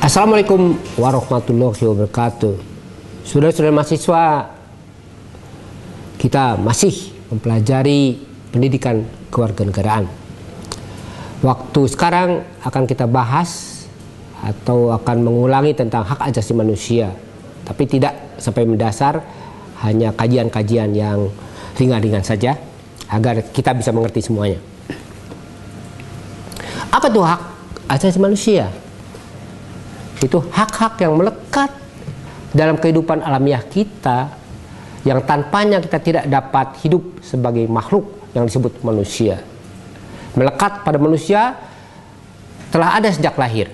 Assalamualaikum warahmatullahi wabarakatuh. Saudara-saudara mahasiswa, kita masih mempelajari pendidikan kewarganegaraan. Waktu sekarang akan kita bahas atau akan mengulangi tentang hak asasi manusia, tapi tidak sampai mendasar, hanya kajian-kajian yang ringan-ringan saja agar kita bisa mengerti semuanya. Apa itu hak asasi manusia? Itu hak-hak yang melekat dalam kehidupan alamiah kita, yang tanpanya kita tidak dapat hidup sebagai makhluk yang disebut manusia. Melekat pada manusia telah ada sejak lahir,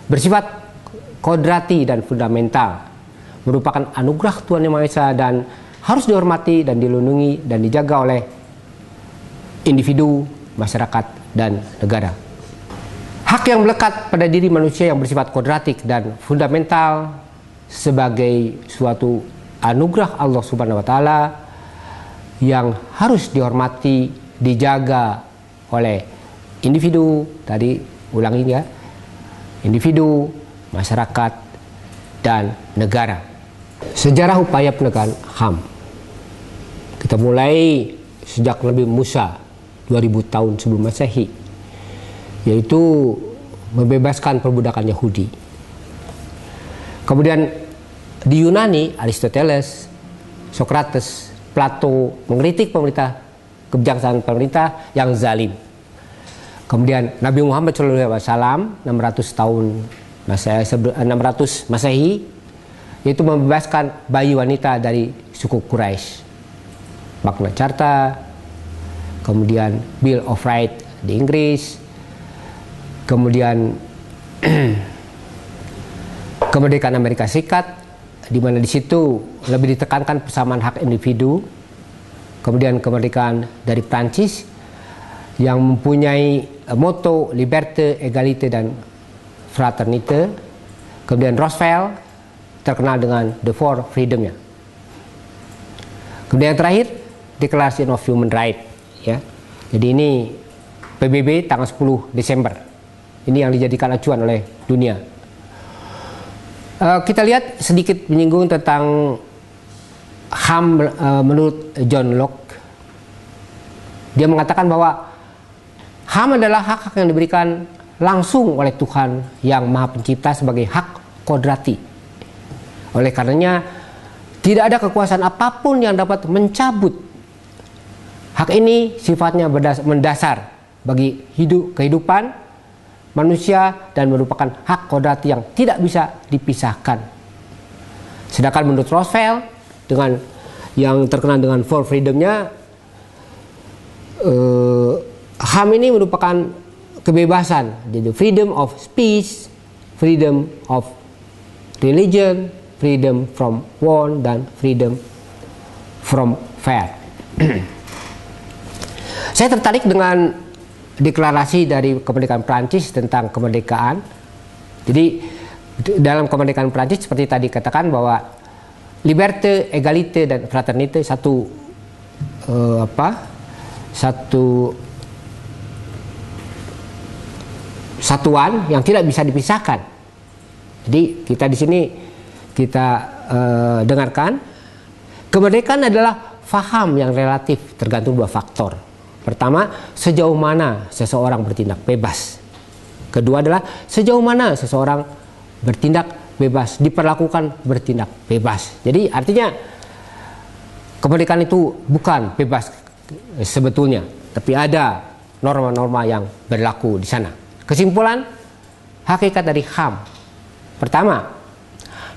bersifat kodrati dan fundamental, merupakan anugerah Tuhan Yang Maha Esa dan harus dihormati dan dilindungi dan dijaga oleh individu, masyarakat, dan negara. Hak yang melekat pada diri manusia yang bersifat kodratik dan fundamental sebagai suatu anugerah Allah Subhanahu wa Ta'ala yang harus dihormati, dijaga oleh individu, tadi ulangi ya, individu, masyarakat, dan negara. Sejarah upaya penegakan HAM. Kita mulai sejak Nabi Musa 2000 tahun sebelum Masehi, yaitu membebaskan perbudakan Yahudi. Kemudian di Yunani, Aristoteles, Socrates, Plato mengkritik pemerintah, kebijaksanaan pemerintah yang zalim. Kemudian Nabi Muhammad SAW 600 Masehi, yaitu membebaskan bayi wanita dari suku Quraisy. Magna Carta, kemudian Bill of Rights di Inggris, kemudian kemerdekaan Amerika Serikat, di mana di situ lebih ditekankan persamaan hak individu. Kemudian kemerdekaan dari Prancis yang mempunyai moto liberté, égalité, dan fraternité. Kemudian Roosevelt terkenal dengan the four freedom-nya. Kemudian yang terakhir Declaration of Human Rights, ya. Jadi ini PBB tanggal 10 Desember. Ini yang dijadikan acuan oleh dunia. Kita lihat sedikit menyinggung tentang HAM menurut John Locke. Dia mengatakan bahwa HAM adalah hak-hak yang diberikan langsung oleh Tuhan yang Maha Pencipta sebagai hak kodrati. Oleh karenanya tidak ada kekuasaan apapun yang dapat mencabut hak ini. Sifatnya mendasar bagi kehidupan manusia dan merupakan hak kodrati yang tidak bisa dipisahkan. Sedangkan menurut Roosevelt, dengan yang terkenal dengan four freedom-nya, HAM ini merupakan kebebasan, jadi freedom of speech, freedom of religion, freedom from war, dan freedom from fear. Saya tertarik dengan deklarasi dari kemerdekaan Prancis tentang kemerdekaan. Jadi dalam kemerdekaan Prancis seperti tadi katakan bahwa liberté, égalité, dan fraternité satu satuan yang tidak bisa dipisahkan. Jadi kita di sini kita dengarkan, kemerdekaan adalah faham yang relatif tergantung dua faktor. Pertama, sejauh mana seseorang bertindak bebas. Kedua adalah sejauh mana seseorang bertindak bebas, diperlakukan bertindak bebas. Jadi artinya kemerdekaan itu bukan bebas sebetulnya, tapi ada norma-norma yang berlaku di sana. Kesimpulan hakikat dari HAM. Pertama,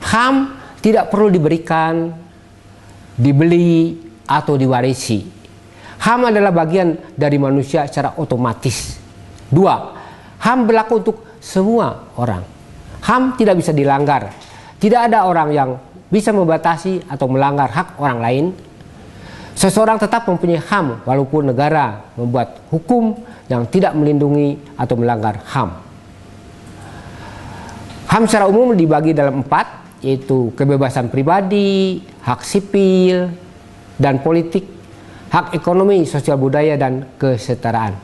HAM tidak perlu diberikan, dibeli, atau diwarisi. HAM adalah bagian dari manusia secara otomatis. Dua, HAM berlaku untuk semua orang. HAM tidak bisa dilanggar. Tidak ada orang yang bisa membatasi atau melanggar hak orang lain. Seseorang tetap mempunyai HAM walaupun negara membuat hukum yang tidak melindungi atau melanggar HAM. HAM secara umum dibagi dalam 4, yaitu kebebasan pribadi, hak sipil, dan politik, hak ekonomi, sosial budaya, dan kesetaraan.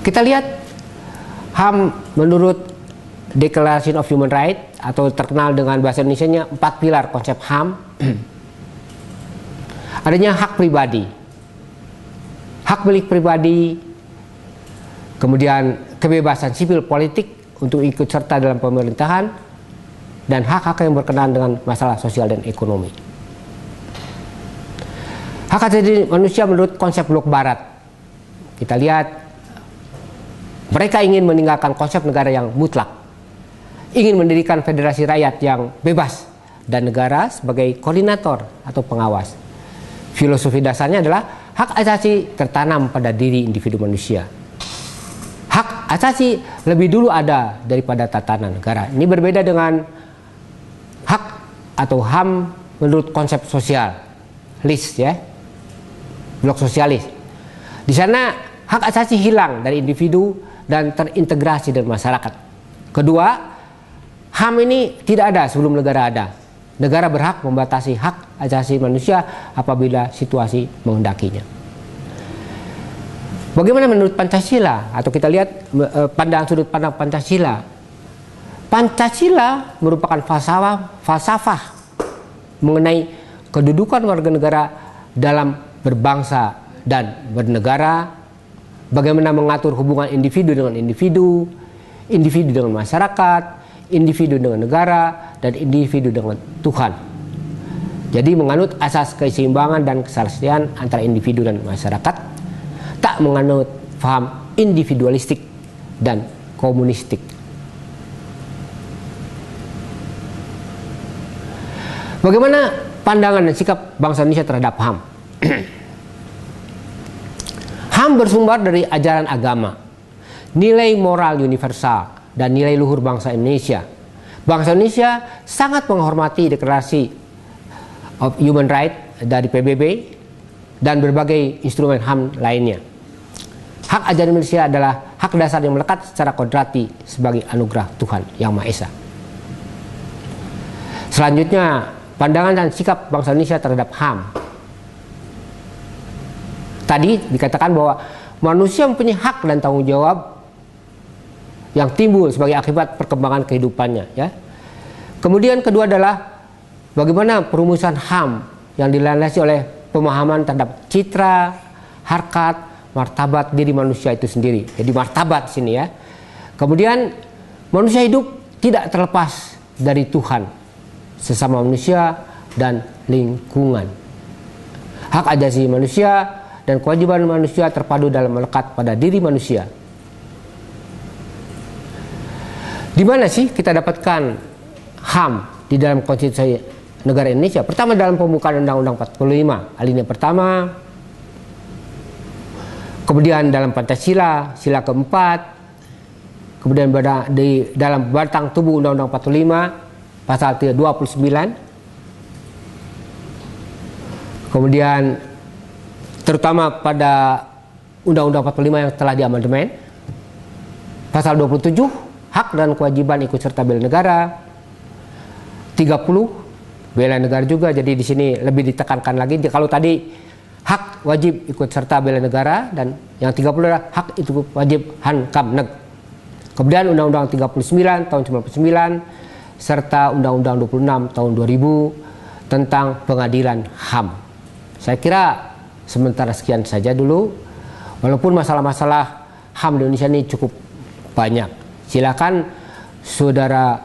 Kita lihat HAM menurut Declaration of Human Rights atau terkenal dengan bahasa Indonesianya 4 pilar konsep HAM. Adanya hak pribadi, hak milik pribadi, kemudian kebebasan sipil politik untuk ikut serta dalam pemerintahan, dan hak-hak yang berkenaan dengan masalah sosial dan ekonomi. Hak asasi manusia menurut konsep blok barat, kita lihat mereka ingin meninggalkan konsep negara yang mutlak, ingin mendirikan federasi rakyat yang bebas dan negara sebagai koordinator atau pengawas. Filosofi dasarnya adalah hak asasi tertanam pada diri individu manusia. Hak asasi lebih dulu ada daripada tatanan negara. Ini berbeda dengan hak atau HAM menurut konsep sosialis, ya, blok sosialis. Di sana hak asasi hilang dari individu dan terintegrasi dengan masyarakat. Kedua, HAM ini tidak ada sebelum negara ada. Negara berhak membatasi hak asasi manusia apabila situasi menghendakinya. Bagaimana menurut Pancasila? Atau kita lihat sudut pandang Pancasila. Pancasila merupakan falsafah mengenai kedudukan warga negara dalam berbangsa dan bernegara, bagaimana mengatur hubungan individu dengan individu, individu dengan masyarakat, individu dengan negara, dan individu dengan Tuhan. Jadi menganut asas keseimbangan dan keselesaian antara individu dan masyarakat, tak menganut paham individualistik dan komunistik. Bagaimana pandangan dan sikap bangsa Indonesia terhadap HAM? HAM bersumber dari ajaran agama, nilai moral universal, dan nilai luhur bangsa Indonesia. Bangsa Indonesia sangat menghormati Deklarasi of Human Rights dari PBB dan berbagai instrumen HAM lainnya. Hak asasi manusia adalah hak dasar yang melekat secara kodrati sebagai anugerah Tuhan Yang Maha Esa. Selanjutnya, pandangan dan sikap bangsa Indonesia terhadap HAM. Tadi dikatakan bahwa manusia mempunyai hak dan tanggung jawab yang timbul sebagai akibat perkembangan kehidupannya, ya. Kemudian kedua adalah bagaimana perumusan HAM yang dilandasi oleh pemahaman terhadap citra, harkat, martabat diri manusia itu sendiri. Jadi martabat sini, ya. Kemudian manusia hidup tidak terlepas dari Tuhan, sesama manusia, dan lingkungan. Hak asasi manusia dan kewajiban manusia terpadu dalam melekat pada diri manusia. Di mana sih kita dapatkan HAM di dalam konstitusi negara Indonesia? Pertama, dalam pembukaan Undang-Undang 45 alinea pertama, kemudian dalam Pancasila sila keempat, kemudian di dalam batang tubuh Undang-Undang 45 pasal 29, kemudian terutama pada Undang-Undang 45 yang telah diamandemen, pasal 27 hak dan kewajiban ikut serta bela negara, 30 bela negara juga. Jadi di sini lebih ditekankan lagi. Kalau tadi hak wajib ikut serta bela negara, dan yang 30 adalah hak itu wajib hankam neg. Kemudian Undang-Undang 39 tahun 99 serta Undang-Undang 26 tahun 2000 tentang pengadilan HAM. Saya kira sementara sekian saja dulu. Walaupun masalah-masalah HAM di Indonesia ini cukup banyak. Silakan saudara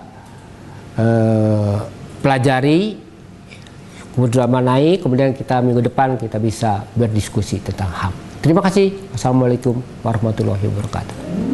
pelajari, kemudian manai, kemudian kita minggu depan kita bisa berdiskusi tentang HAM. Terima kasih. Wassalamualaikum warahmatullahi wabarakatuh.